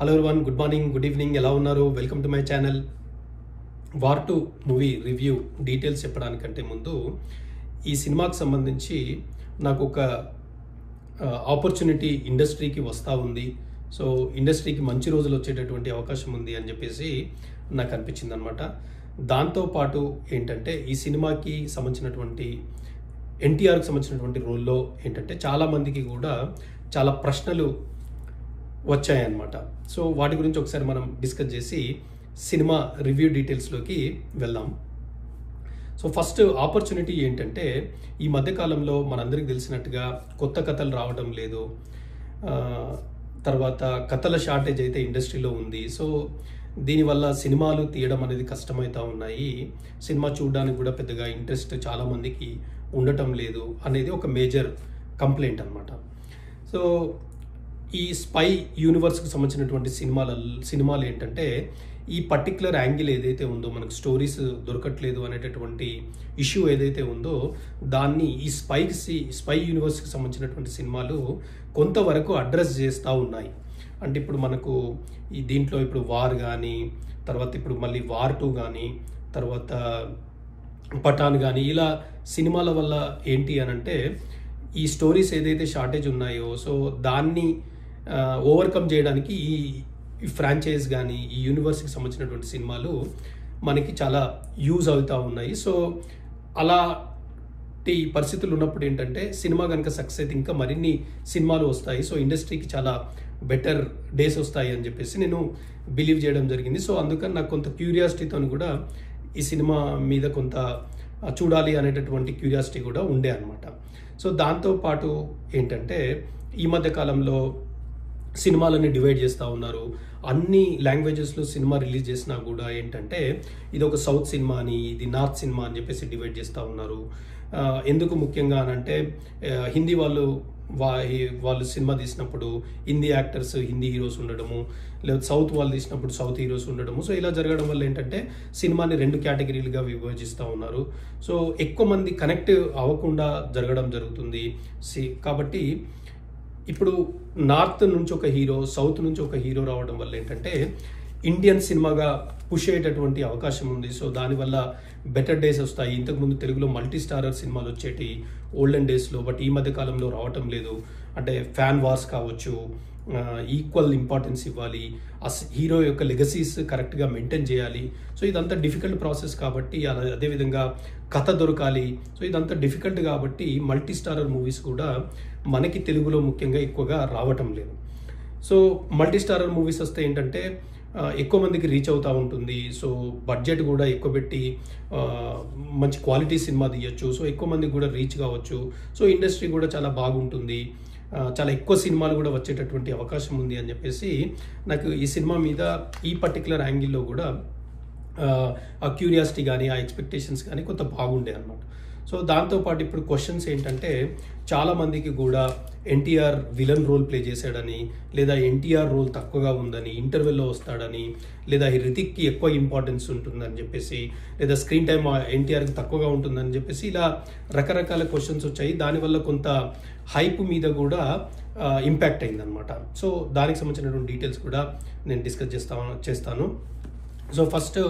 Hello everyone, good morning, good evening, ఎలా ఉన్నారు? Welcome to my channel. War 2 movie review details చెప్పడానికంటే ముందు ఈ సినిమాకి సంబంధించి నాకు ఒక ఆపర్చునిటీ ఇండస్ట్రీకి వస్తూ ఉంది. సో ఇండస్ట్రీకి మంచి రోజులు వచ్చేటటువంటి అవకాశం ఉంది అని చెప్పేసి నాకు అనిపించింది అనమాట. దాంతోపాటు ఏంటంటే ఈ సినిమాకి సంబంధించినటువంటి ఎన్టీఆర్కి సంబంధించినటువంటి రోల్లో ఏంటంటే చాలామందికి కూడా చాలా ప్రశ్నలు వచ్చాయన్నమాట. సో వాటి గురించి ఒకసారి మనం డిస్కస్ చేసి సినిమా రివ్యూ డీటెయిల్స్లోకి వెళ్దాం. సో ఫస్ట్ ఆపర్చునిటీ ఏంటంటే ఈ మధ్యకాలంలో మనందరికీ తెలిసినట్టుగా కొత్త కథలు రావడం లేదు, తర్వాత కథల షార్టేజ్ అయితే ఇండస్ట్రీలో ఉంది. సో దీనివల్ల సినిమాలు తీయడం అనేది కష్టమవుతూ ఉన్నాయి. సినిమా చూడడానికి కూడా పెద్దగా ఇంట్రెస్ట్ చాలామందికి ఉండటం లేదు అనేది ఒక మేజర్ కంప్లైంట్ అనమాట. సో ఈ స్పై యూనివర్స్కి సంబంధించినటువంటి సినిమాలు ఏంటంటే ఈ పర్టిక్యులర్ యాంగిల్ ఏదైతే ఉందో, మనకు స్టోరీస్ దొరకట్లేదు అనేటటువంటి ఇష్యూ ఏదైతే ఉందో దాన్ని ఈ స్పై యూనివర్స్కి సంబంధించినటువంటి సినిమాలు కొంతవరకు అడ్రస్ చేస్తూ ఉన్నాయి. అంటే ఇప్పుడు మనకు ఈ దీంట్లో ఇప్పుడు వార్ కానీ, తర్వాత ఇప్పుడు మళ్ళీ వార్ 2 కానీ, తర్వాత పఠాన్ కానీ, ఇలా సినిమాల వల్ల ఏంటి అని అంటే ఈ స్టోరీస్ ఏదైతే షార్టేజ్ ఉన్నాయో సో దాన్ని ఓవర్కమ్ చేయడానికి ఈ ఫ్రాంచైజ్ కానీ ఈ యూనివర్స్కి సంబంధించినటువంటి సినిమాలు మనకి చాలా యూజ్ అవుతూ ఉన్నాయి. సో అలాంటి పరిస్థితులు ఉన్నప్పుడు ఏంటంటే సినిమా కనుక సక్సెస్ అయితే ఇంకా మరిన్ని సినిమాలు వస్తాయి. సో ఇండస్ట్రీకి చాలా బెటర్ డేస్ వస్తాయి అని చెప్పేసి నేను బిలీవ్ చేయడం జరిగింది. సో అందుకని నాకు కొంత క్యూరియాసిటీతో కూడా ఈ సినిమా మీద కొంత చూడాలి అనేటటువంటి క్యూరియాసిటీ కూడా ఉండే అనమాట. సో దాంతోపాటు ఏంటంటే ఈ మధ్య కాలంలో సినిమాలని డివైడ్ చేస్తూ ఉన్నారు. అన్ని లాంగ్వేజెస్లో సినిమా రిలీజ్ చేసినా కూడా ఏంటంటే ఇది ఒక సౌత్ సినిమా అని, ఇది నార్త్ సినిమా అని చెప్పేసి డివైడ్ చేస్తూ ఉన్నారు. ఎందుకు ముఖ్యంగా అనంటే హిందీ వాళ్ళు సినిమా తీసినప్పుడు హిందీ యాక్టర్స్ హిందీ హీరోస్ ఉండడము, లేదా సౌత్ వాళ్ళు తీసినప్పుడు సౌత్ హీరోస్ ఉండడము. సో ఇలా జరగడం వల్ల ఏంటంటే సినిమాని 2 కేటగిరీలుగా విభజిస్తూ ఉన్నారు. సో ఎక్కువ మంది కనెక్ట్ అవ్వకుండా జరగడం జరుగుతుంది. కాబట్టి ఇప్పుడు నార్త్ నుంచి ఒక హీరో, సౌత్ నుంచి ఒక హీరో రావడం వల్ల ఏంటంటే ఇండియన్ సినిమాగా పుష్ అయ్యేటటువంటి అవకాశం ఉంది. సో దానివల్ల బెటర్ డేస్ వస్తాయి. ఇంతకుముందు తెలుగులో మల్టీ స్టారర్ సినిమాలు వచ్చేటి ఓల్డెన్ డేస్లో, బట్ ఈ మధ్య కాలంలో రావటం లేదు. అంటే ఫ్యాన్ వార్స్ కావచ్చు, ఈక్వల్ ఇంపార్టెన్స్ ఇవ్వాలి, ఆ హీరో యొక్క లెగసీస్ కరెక్ట్గా మెయింటైన్ చేయాలి. సో ఇదంతా డిఫికల్ట్ ప్రాసెస్ కాబట్టి, అదేవిధంగా కథ దొరకాలి. సో ఇదంతా డిఫికల్ట్ కాబట్టి మల్టీ స్టారర్ మూవీస్ కూడా మనకి తెలుగులో ముఖ్యంగా ఎక్కువగా రావటం లేదు. సో మల్టీ స్టారర్ మూవీస్ వస్తే ఏంటంటే ఎక్కువ మందికి రీచ్ అవుతూ ఉంటుంది. సో బడ్జెట్ కూడా ఎక్కువ పెట్టి మంచి క్వాలిటీ సినిమా తీయచ్చు. సో ఎక్కువ మందికి కూడా రీచ్ కావచ్చు. సో ఇండస్ట్రీ కూడా చాలా బాగుంటుంది, చాలా ఎక్కువ సినిమాలు కూడా వచ్చేటటువంటి అవకాశం ఉంది అని చెప్పేసి నాకు ఈ సినిమా మీద ఈ పర్టికులర్ యాంగిల్లో కూడా ఆ క్యూరియాసిటీ కానీ ఆ ఎక్స్పెక్టేషన్స్ కానీ కొంత బాగుండే అన్నమాట. సో దాంతోపాటు ఇప్పుడు క్వశ్చన్స్ ఏంటంటే చాలామందికి కూడా ఎన్టీఆర్ విలన్ రోల్ ప్లే చేశాడని, లేదా ఎన్టీఆర్ రోల్ తక్కువగా ఉందని, ఇంటర్వెల్లో వస్తాడని, లేదా హృతిక్కి ఎక్కువ ఇంపార్టెన్స్ ఉంటుందని చెప్పేసి, లేదా స్క్రీన్ టైం ఎన్టీఆర్కి తక్కువగా ఉంటుందని చెప్పేసి ఇలా రకరకాల క్వశ్చన్స్ వచ్చాయి. దానివల్ల కొంత హైప్ మీద కూడా ఇంపాక్ట్ అయిందనమాట. సో దానికి సంబంధించినటువంటి డీటెయిల్స్ కూడా నేను డిస్కస్ చేస్తాను. సో ఫస్ట్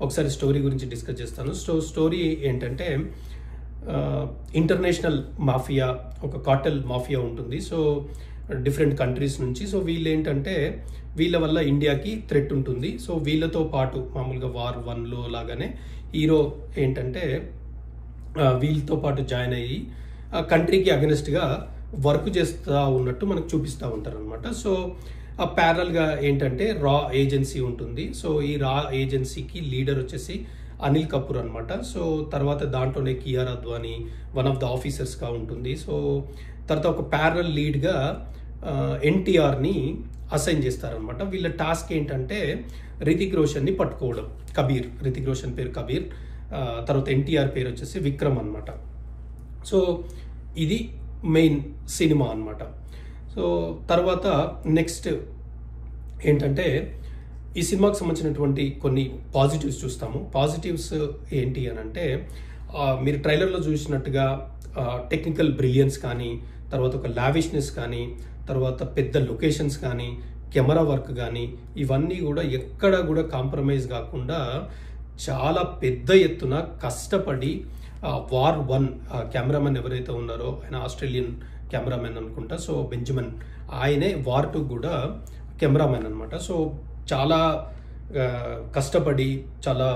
ఒకసారి స్టోరీ గురించి డిస్కస్ చేస్తాను. స్టోరీ ఏంటంటే ఇంటర్నేషనల్ మాఫియా, ఒక కార్టెల్ మాఫియా ఉంటుంది. సో డిఫరెంట్ కంట్రీస్ నుంచి. సో వీళ్ళు ఏంటంటే వీళ్ళ వల్ల ఇండియాకి థ్రెట్ ఉంటుంది. సో వీళ్ళతో పాటు మామూలుగా వార్ 1లో లాగానే హీరో ఏంటంటే వీళ్ళతో పాటు జాయిన్ అయ్యి ఆ కంట్రీకి అగెనిస్ట్గా వర్క్ చేస్తూ ఉన్నట్టు మనకు చూపిస్తూ ఉంటారు అనమాట. సో ఆ ప్యారల్గా ఏంటంటే రా ఏజెన్సీ ఉంటుంది. సో ఈ రా ఏజెన్సీకి లీడర్ వచ్చేసి అనిల్ కపూర్ అనమాట. సో తర్వాత దాంట్లోనే Kiara Advani one of the ఆఫీసర్స్గా ఉంటుంది. సో తర్వాత ఒక ప్యారల్ లీడ్గా ఎన్టీఆర్ని అసైన్ చేస్తారనమాట. వీళ్ళ టాస్క్ ఏంటంటే రితిక్ రోషన్ని పట్టుకోవడం. రితిక్ రోషన్ పేరు కబీర్, తర్వాత ఎన్టీఆర్ పేరు వచ్చేసి విక్రమ్ అనమాట. సో ఇది మెయిన్ సినిమా అనమాట. సో తర్వాత నెక్స్ట్ ఏంటంటే ఈ సినిమాకి సంబంధించినటువంటి కొన్ని పాజిటివ్స్ చూస్తాము. పాజిటివ్స్ ఏంటి అని అంటే మీరు ట్రైలర్లో చూసినట్టుగా టెక్నికల్ బ్రిలియన్స్ కానీ, తర్వాత ఒక లావిష్నెస్ కానీ, తర్వాత పెద్ద లొకేషన్స్ కానీ, కెమెరా వర్క్ కానీ ఇవన్నీ కూడా ఎక్కడ కూడా కాంప్రమైజ్ కాకుండా చాలా పెద్ద ఎత్తున కష్టపడి వార్ 1 కెమెరామెన్ ఎవరైతే ఉన్నారో ఆయన ఆస్ట్రేలియన్ కెమెరామెన్ అనుకుంటా, సో బెంజమిన్, ఆయనే వార్ 2 కూడా కెమెరామెన్ అనమాట. సో చాలా కష్టపడి చాలా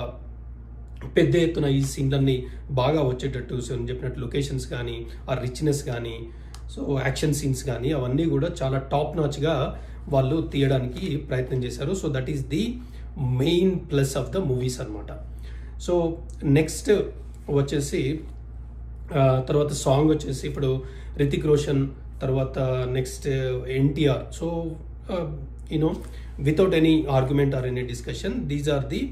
పెద్ద ఎత్తున ఈ సీన్లన్నీ బాగా వచ్చేటట్టు, సో నేను చెప్పినట్టు లొకేషన్స్ కానీ ఆ రిచ్నెస్ కానీ సో యాక్షన్ సీన్స్ కానీ అవన్నీ కూడా చాలా టాప్ నాచ్గా వాళ్ళు తీయడానికి ప్రయత్నం చేశారు. So that is the main plus of the movies అనమాట. సో నెక్స్ట్ వచ్చేసి తర్వాత సాంగ్ వచ్చేసి ఇప్పుడు రితిక్ రోషన్, తర్వాత next NTR. So you know without any argument or any discussion, these are the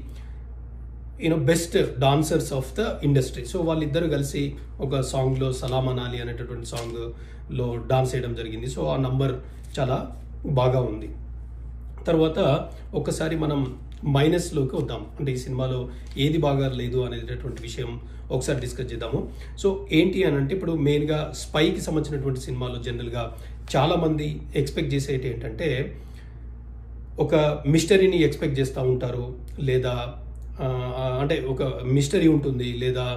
best dancers of the industry. So వాళ్ళిద్దరు కలిసి ఒక సాంగ్లో సలాం అనాలి అనేటటువంటి సాంగ్లో డాన్స్ చేయడం జరిగింది. సో ఆ నంబర్ చాలా బాగా ఉంది. తర్వాత ఒకసారి మనం మైనస్లోకి వద్దాం, అంటే ఈ సినిమాలో ఏది బాగా లేదు అనేటటువంటి విషయం ఒకసారి డిస్కస్ చేద్దాము. సో ఏంటి అని అంటే ఇప్పుడు మెయిన్గా స్పైకి సంబంధించినటువంటి సినిమాలో జనరల్గా చాలామంది ఎక్స్పెక్ట్ చేసేటి ఏంటంటే ఒక మిస్టరీని ఎక్స్పెక్ట్ చేస్తూ ఉంటారు, లేదా అంటే ఒక మిస్టరీ ఉంటుంది, లేదా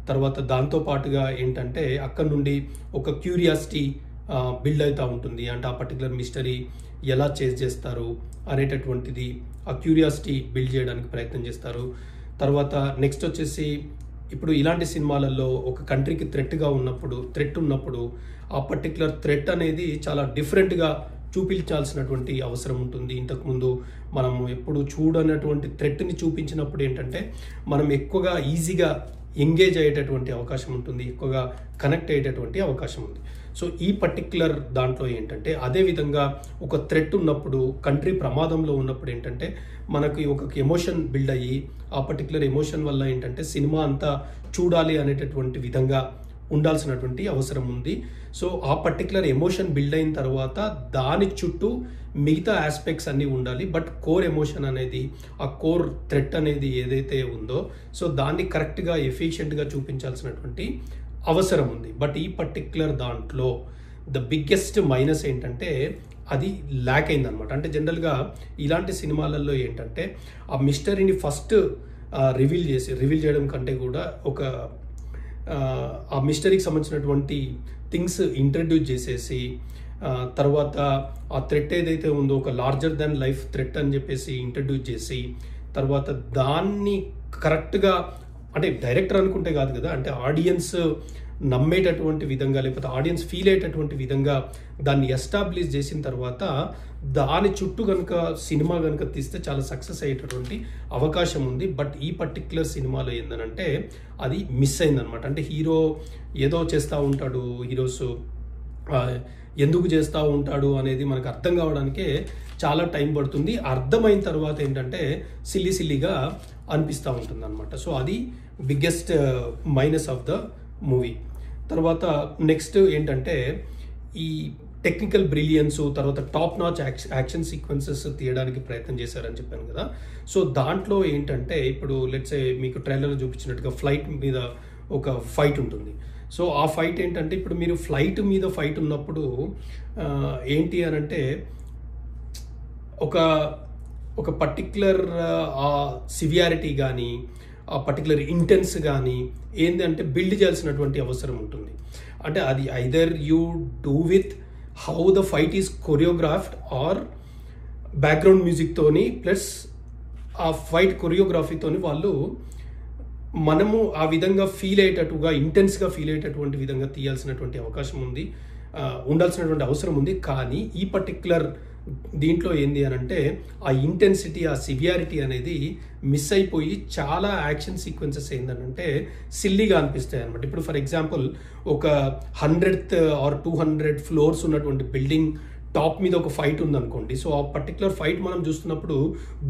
తర్వాత దాంతో పాటుగా ఏంటంటే అక్కడ నుండి ఒక క్యూరియాసిటీ బిల్డ్ అవుతూ ఉంటుంది. అంటే ఆ పర్టికులర్ మిస్టరీ ఎలా చేజ్ చేస్తారు అనేటటువంటిది ఆ క్యూరియాసిటీ బిల్డ్ చేయడానికి ప్రయత్నం చేస్తారు. తర్వాత నెక్స్ట్ వచ్చేసి ఇప్పుడు ఇలాంటి సినిమాలలో ఒక కంట్రీకి థ్రెట్ ఉన్నప్పుడు ఆ పర్టికులర్ థ్రెట్ అనేది చాలా డిఫరెంట్గా చూపించాల్సినటువంటి అవసరం ఉంటుంది. ఇంతకుముందు మనం ఎప్పుడు చూడనటువంటి థ్రెట్ని చూపించినప్పుడు ఏంటంటే మనం ఎక్కువగా ఈజీగా ఎంగేజ్ అయ్యేటటువంటి అవకాశం ఉంటుంది, ఎక్కువగా కనెక్ట్ అయ్యేటటువంటి అవకాశం ఉంది. సో ఈ పర్టిక్యులర్ దాంట్లో ఏంటంటే అదేవిధంగా ఒక థ్రెట్ ఉన్నప్పుడు, కంట్రీ ప్రమాదంలో ఉన్నప్పుడు ఏంటంటే మనకి ఒక ఎమోషన్ బిల్డ్ అయ్యి ఆ పర్టిక్యులర్ ఎమోషన్ వల్ల ఏంటంటే సినిమా అంతా చూడాలి అనేటటువంటి విధంగా ఉండాల్సినటువంటి అవసరం ఉంది. సో ఆ పర్టికులర్ ఎమోషన్ బిల్డ్ అయిన తర్వాత దాని చుట్టూ మిగతా ఆస్పెక్ట్స్ అన్నీ ఉండాలి. బట్ కోర్ ఎమోషన్ అనేది, ఆ కోర్ థ్రెట్ అనేది ఏదైతే ఉందో సో దాన్ని కరెక్ట్గా ఎఫిషియెంట్గా చూపించాల్సినటువంటి అవసరం ఉంది. బట్ ఈ పర్టిక్యులర్ దాంట్లో ద బిగ్గెస్ట్ మైనస్ ఏంటంటే అది ల్యాక్ అయిందనమాట. అంటే జనరల్గా ఇలాంటి సినిమాలలో ఏంటంటే ఆ మిస్టరీని ఫస్ట్ రివీల్ చేయడం కంటే కూడా ఒక ఆ మిస్టరీకి సంబంధించినటువంటి థింగ్స్ ఇంట్రడ్యూస్ చేసేసి తర్వాత ఆ థ్రెట్ ఏదైతే ఉందో ఒక లార్జర్ దాన్ లైఫ్ థ్రెట్ అని చెప్పేసి ఇంట్రడ్యూస్ చేసి తర్వాత దాన్ని కరెక్ట్గా అంటే డైరెక్టర్ అనుకుంటే కాదు కదా, అంటే ఆడియన్స్ నమ్మేటటువంటి విధంగా లేకపోతే ఆడియన్స్ ఫీల్ అయ్యేటటువంటి విధంగా దాన్ని ఎస్టాబ్లిష్ చేసిన తర్వాత దాని చుట్టూ కనుక సినిమా కనుక తీస్తే చాలా సక్సెస్ అయ్యేటటువంటి అవకాశం ఉంది. బట్ ఈ పర్టిక్యులర్ సినిమాలో ఏంటంటే అది మిస్ అయిందనమాట. అంటే హీరో ఏదో చేస్తూ ఉంటాడు, హీరోస్ ఎందుకు చేస్తూ ఉంటాడు అనేది మనకు అర్థం కావడానికే చాలా టైం పడుతుంది. అర్థమైన తర్వాత ఏంటంటే సిల్లీగా అనిపిస్తూ ఉంటుంది అనమాట. సో అది biggest minus of the movie. తర్వాత నెక్స్ట్ ఏంటంటే ఈ టెక్నికల్ బ్రిలియన్స్, తర్వాత టాప్ నాచ్ యాక్షన్ సీక్వెన్సెస్ తీయడానికి ప్రయత్నం చేశారని చెప్పాను కదా. సో దాంట్లో ఏంటంటే ఇప్పుడు లెట్స్ సే మీకు ట్రైలర్లో చూపించినట్టుగా ఫ్లైట్ మీద ఒక ఫైట్ ఉంటుంది. సో ఆ ఫైట్ ఏంటంటే ఇప్పుడు మీరు ఫ్లైట్ మీద ఫైట్ ఉన్నప్పుడు ఏంటి అని అంటే ఒక పర్టిక్యులర్ ఆ సివియారిటీ కానీ ఆ పర్టికులర్ ఇంటెన్స్ కానీ ఏంటంటే బిల్డ్ చేయాల్సినటువంటి అవసరం ఉంటుంది. అంటే అది either you do with how the fight is choreographed or background మ్యూజిక్తోని ప్లస్ ఆ ఫైట్ కొరియోగ్రఫీతోని వాళ్ళు మనము ఆ విధంగా ఫీల్ అయ్యేటట్టుగా ఇంటెన్స్గా ఫీల్ అయ్యేటటువంటి విధంగా తీయాల్సినటువంటి అవకాశం ఉంది, ఉండాల్సినటువంటి అవసరం ఉంది. కానీ ఈ పర్టిక్యులర్ దీంట్లో ఏంది అని అంటే ఆ ఇంటెన్సిటీ, ఆ సివియారిటీ అనేది మిస్ అయిపోయి చాలా యాక్షన్ సీక్వెన్సెస్ ఏంటంటే సిల్లీగా అనిపిస్తాయి అనమాట. ఇప్పుడు ఫర్ ఎగ్జాంపుల్ ఒక 100th ఆర్ 200 ఫ్లోర్స్ ఉన్నటువంటి బిల్డింగ్ టాప్ మీద ఒక ఫైట్ ఉందనుకోండి. సో ఆ పర్టికులర్ ఫైట్ మనం చూస్తున్నప్పుడు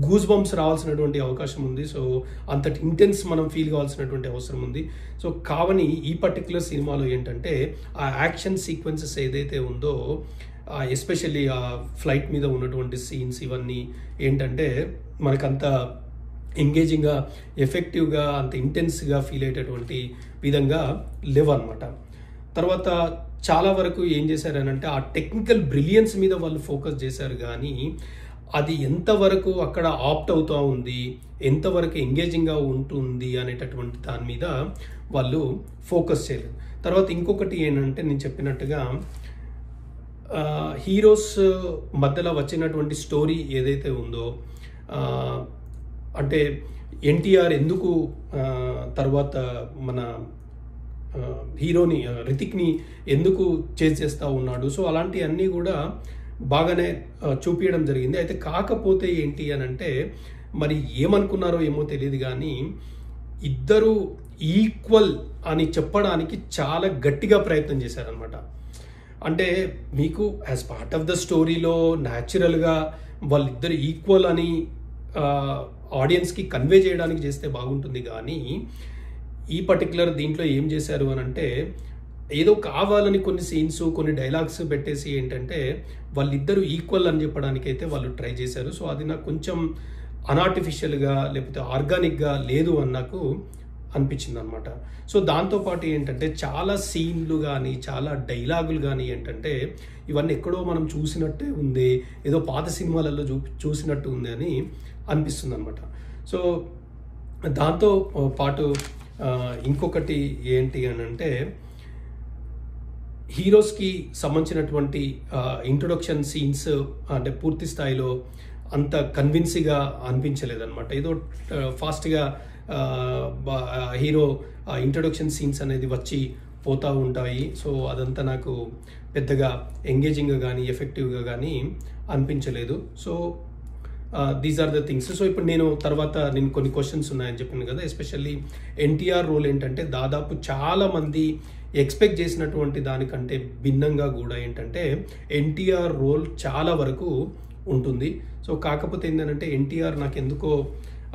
గూస్ బంప్స్ రావాల్సినటువంటి అవకాశం ఉంది. సో అంతటి ఇంటెన్స్ మనం ఫీల్ కావాల్సినటువంటి అవసరం ఉంది. సో కావని ఈ పర్టికులర్ సినిమాలో ఏంటంటే ఆ యాక్షన్ సీక్వెన్సెస్ ఏదైతే ఉందో ఎస్పెషల్లీ ఆ ఫ్లైట్ మీద ఉన్నటువంటి సీన్స్ ఇవన్నీ ఏంటంటే మనకంత ఎంగేజింగ్గా, ఎఫెక్టివ్గా, అంత ఇంటెన్స్గా ఫీల్ అయ్యేటటువంటి విధంగా లేవన్నమాట. తర్వాత చాలా వరకు ఏం చేశారనంటే ఆ టెక్నికల్ బ్రిలియన్స్ మీద వాళ్ళు ఫోకస్ చేశారు, కానీ అది ఎంతవరకు అక్కడ ఆప్ట్ అవుతూ ఉంది, ఎంతవరకు ఎంగేజింగ్గా ఉంటుంది అనేటటువంటి దాని మీద వాళ్ళు ఫోకస్ చేయలేదు. తర్వాత ఇంకొకటి ఏంటంటే నేను చెప్పినట్టుగా హీరోస్ మధ్యలో వచ్చినటువంటి స్టోరీ ఏదైతే ఉందో, అంటే ఎన్టీఆర్ ఎందుకు తర్వాత మన హీరోని రితిక్ని ఎందుకు చేస్తూ ఉన్నాడు, సో అలాంటివన్నీ కూడా బాగానే చూపించడం జరిగింది. అయితే కాకపోతే ఏంటి అని అంటే మరి ఏమనుకున్నారో ఏమో తెలియదు కానీ ఇద్దరు ఈక్వల్ అని చెప్పడానికి చాలా గట్టిగా ప్రయత్నం చేశారనమాట. అంటే మీకు యాజ్ పార్ట్ ఆఫ్ ద స్టోరీలో న్యాచురల్గా వాళ్ళిద్దరు ఈక్వల్ అని ఆడియన్స్కి కన్వే చేయడానికి చేస్తే బాగుంటుంది కానీ ఈ పర్టికులర్ దీంట్లో ఏం చేశారు అని అంటే ఏదో కావాలని కొన్ని సీన్స్ కొన్ని డైలాగ్స్ పెట్టేసి ఏంటంటే వాళ్ళిద్దరూ ఈక్వల్ అని చెప్పడానికి అయితే వాళ్ళు ట్రై చేశారు. సో అది నాకు కొంచెం అన్ఆర్టిఫిషియల్గా లేకపోతే ఆర్గానిక్గా లేదు అని నాకు అనిపించింది అనమాట. సో దాంతోపాటు ఏంటంటే చాలా సీన్లు కానీ చాలా డైలాగులు కానీ ఏంటంటే ఇవన్నీ ఎక్కడో మనం చూసినట్టే ఉంది, ఏదో పాత సినిమాలలో చూసినట్టు ఉంది అని అనిపిస్తుంది అనమాట. సో దాంతో పాటు ఇంకొకటి ఏంటి అని అంటే హీరోస్కి సంబంధించినటువంటి ఇంట్రొడక్షన్ సీన్స్ అంటే పూర్తి స్థాయిలో అంత కన్విన్స్గా అనిపించలేదన్నమాట. ఏదో ఫాస్ట్గా హీరో ఇంట్రొడక్షన్ సీన్స్ అనేది వచ్చి పోతూ ఉంటాయి. సో అదంతా నాకు పెద్దగా ఎంగేజింగ్గా కానీ ఎఫెక్టివ్గా కానీ అనిపించలేదు. So these are the things. So ఇప్పుడు నేను కొన్ని క్వశ్చన్స్ ఉన్నాయని చెప్పాను కదా, ఎస్పెషల్లీ ఎన్టీఆర్ రోల్ ఏంటంటే దాదాపు చాలామంది ఎక్స్పెక్ట్ చేసినటువంటి దానికంటే భిన్నంగా కూడా ఏంటంటే ఎన్టీఆర్ రోల్ చాలా వరకు ఉంటుంది. సో కాకపోతే ఏంటంటే ఎన్టీఆర్ నాకు ఎందుకో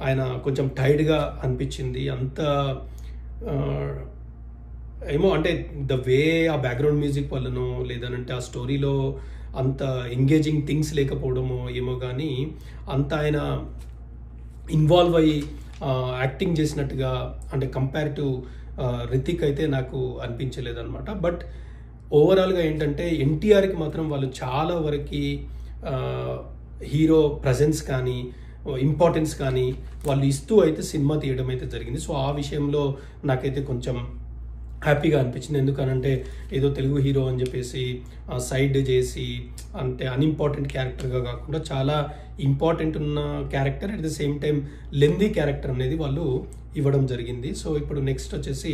ఆయన కొంచెం టైర్డ్గా అనిపించింది. అంత ఏమో అంటే ద వే ఆ బ్యాక్గ్రౌండ్ మ్యూజిక్ వల్లనో లేదనంటే ఆ స్టోరీలో అంత ఎంగేజింగ్ థింగ్స్ లేకపోవడమో ఏమో కానీ అంత ఆయన ఇన్వాల్వ్ అయ్యి యాక్టింగ్ చేసినట్టుగా అంటే కంపేర్ టు రితిక్ అయితే నాకు అనిపించలేదు అనమాట. బట్ ఓవరాల్గా ఏంటంటే ఎన్టీఆర్కి మాత్రం వాళ్ళు చాలా వరకు హీరో ప్రజెన్స్ కానీ ఇంపార్టెన్స్ కానీ వాళ్ళు ఇస్తూ అయితే సినిమా తీయడం అయితే జరిగింది. సో ఆ విషయంలో నాకైతే కొంచెం హ్యాపీగా అనిపించింది. ఎందుకనంటే ఏదో తెలుగు హీరో అని చెప్పేసి సైడ్ చేసి అంటే అన్ఇంపార్టెంట్ క్యారెక్టర్గా కాకుండా చాలా ఇంపార్టెంట్ ఉన్న character at the same time lengthy character అనేది వాళ్ళు ఇవ్వడం జరిగింది. సో ఇప్పుడు నెక్స్ట్ వచ్చేసి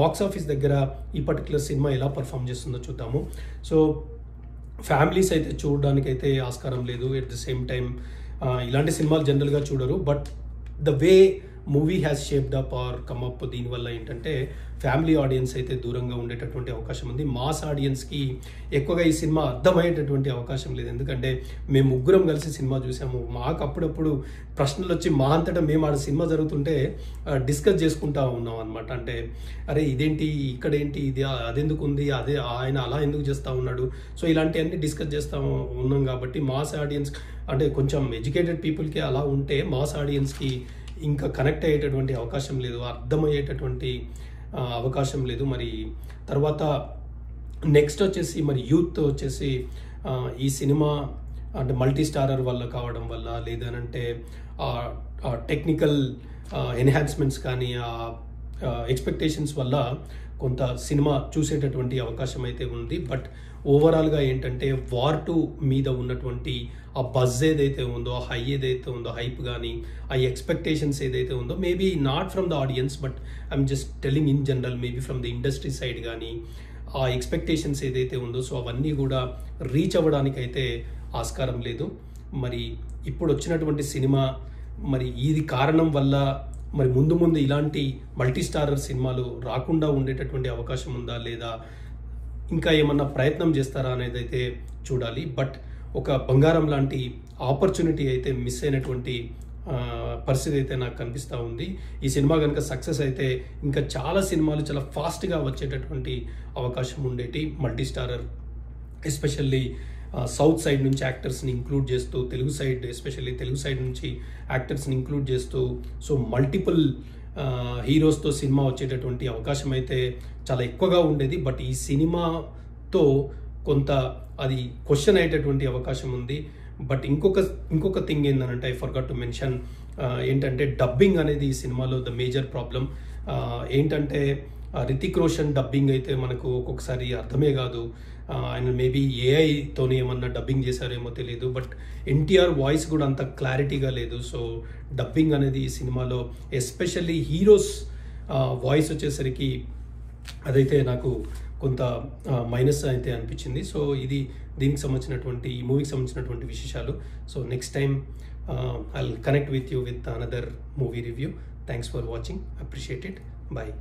బాక్స్ ఆఫీస్ దగ్గర ఈ పర్టికులర్ సినిమా ఎలా పర్ఫామ్ చేస్తుందో చూద్దాము. సో ఫ్యామిలీస్ అయితే చూడడానికి అయితే ఆస్కారం లేదు. ఎట్ ద సేమ్ టైం ఇలాంటి సినిమాలు జనరల్గా చూడరు. But the way movie has shaped up or come up దీనివల్ల ఏంటంటే ఫ్యామిలీ ఆడియన్స్ అయితే దూరంగా ఉండేటటువంటి అవకాశం ఉంది. మాస్ ఆడియన్స్కి ఎక్కువగా ఈ సినిమా అర్థమయ్యేటటువంటి అవకాశం లేదు. ఎందుకంటే మేము ముగ్గురం కలిసి సినిమా చూసాము. మాకు అప్పుడప్పుడు ప్రశ్నలు వచ్చి మా అంతటా మేము ఆడ సినిమా జరుగుతుంటే డిస్కస్ చేసుకుంటా ఉన్నాం అనమాట. అంటే అరే ఇదేంటి ఇక్కడేంటి ఇది అదెందుకు ఉంది, అదే ఆయన అలా ఎందుకు చేస్తూ ఉన్నాడు, సో ఇలాంటివన్నీ డిస్కస్ చేస్తూ ఉన్నాం. కాబట్టి మాస్ ఆడియన్స్ అంటే కొంచెం ఎడ్యుకేటెడ్ పీపుల్కి అలా ఉంటే మాస్ ఆడియన్స్కి ఇంకా కనెక్ట్ అయ్యేటటువంటి అవకాశం లేదు, అర్థమయ్యేటటువంటి అవకాశం లేదు. మరి తర్వాత నెక్స్ట్ వచ్చేసి మరి యూత్ వచ్చేసి ఈ సినిమా అంటే మల్టీ స్టారర్ వల్ల కావడం వల్ల లేదనంటే టెక్నికల్ ఎన్హాన్స్మెంట్స్ కానీ ఎక్స్పెక్టేషన్స్ వల్ల కొంత సినిమా చూసేటటువంటి అవకాశం అయితే ఉంది. బట్ ఓవరాల్గా ఏంటంటే వార్ 2 మీద ఉన్నటువంటి ఆ బజ్ ఏదైతే ఉందో, ఆ హై ఏదైతే ఉందో, హైప్ కానీ ఆ ఎక్స్పెక్టేషన్స్ ఏదైతే ఉందో, maybe not from the audience but I'm just telling in general, maybe from the industry side కానీ ఆ ఎక్స్పెక్టేషన్స్ ఏదైతే ఉందో సో అవన్నీ కూడా రీచ్ అవ్వడానికి అయితే ఆస్కారం లేదు. మరి ఇప్పుడు వచ్చినటువంటి సినిమా మరి ఇది కారణం వల్ల మరి ముందు ముందు ఇలాంటి మల్టీ స్టారర్ సినిమాలు రాకుండా ఉండేటటువంటి అవకాశం ఉందా లేదా, ఇంకా ఏమన్నా ప్రయత్నం చేస్తారా అనేది అయితే చూడాలి. బట్ ఒక బంగారం లాంటి ఆపర్చునిటీ అయితే మిస్ అయినటువంటి పరిస్థితి అయితే నాకు కనిపిస్తూ ఉంది. ఈ సినిమా కనుక సక్సెస్ అయితే ఇంకా చాలా సినిమాలు చాలా ఫాస్ట్గా వచ్చేటటువంటి అవకాశం ఉండేటి. Multi starrer especially south side నుంచి యాక్టర్స్ని ఇంక్లూడ్ చేస్తూ, Telugu side especially Telugu side నుంచి యాక్టర్స్ని ఇంక్లూడ్ చేస్తూ సో మల్టిపుల్ హీరోస్తో సినిమా వచ్చేటటువంటి అవకాశం అయితే చాలా ఎక్కువగా ఉండేది. బట్ ఈ సినిమాతో కొంత అది క్వశ్చన్ అయ్యేటటువంటి అవకాశం ఉంది. బట్ ఇంకొక థింగ్ ఏంటంటే ఐ ఫర్గాట్ టు మెన్షన్, ఏంటంటే డబ్బింగ్ అనేది ఈ సినిమాలో ద మేజర్ ప్రాబ్లం. ఏంటంటే రితిక్ రోషన్ డబ్బింగ్ అయితే మనకు ఒక్కొక్కసారి అర్థమే కాదు. ఆయన మేబీ ఏఐతోనే ఏమన్నా డబ్బింగ్ చేశారేమో తెలియదు, బట్ ఎన్టీఆర్ వాయిస్ కూడా అంత క్లారిటీగా లేదు. సో డబ్బింగ్ అనేది ఈ సినిమాలో ఎస్పెషల్లీ హీరోస్ వాయిస్ వచ్చేసరికి అదైతే నాకు కొంత మైనస్ అయితే అనిపించింది. సో ఇది దీనికి సంబంధించినటువంటి, ఈ మూవీకి సంబంధించినటువంటి విశేషాలు. So next time I'll connect with you with another movie review. Thanks for watching, appreciate it. Bye.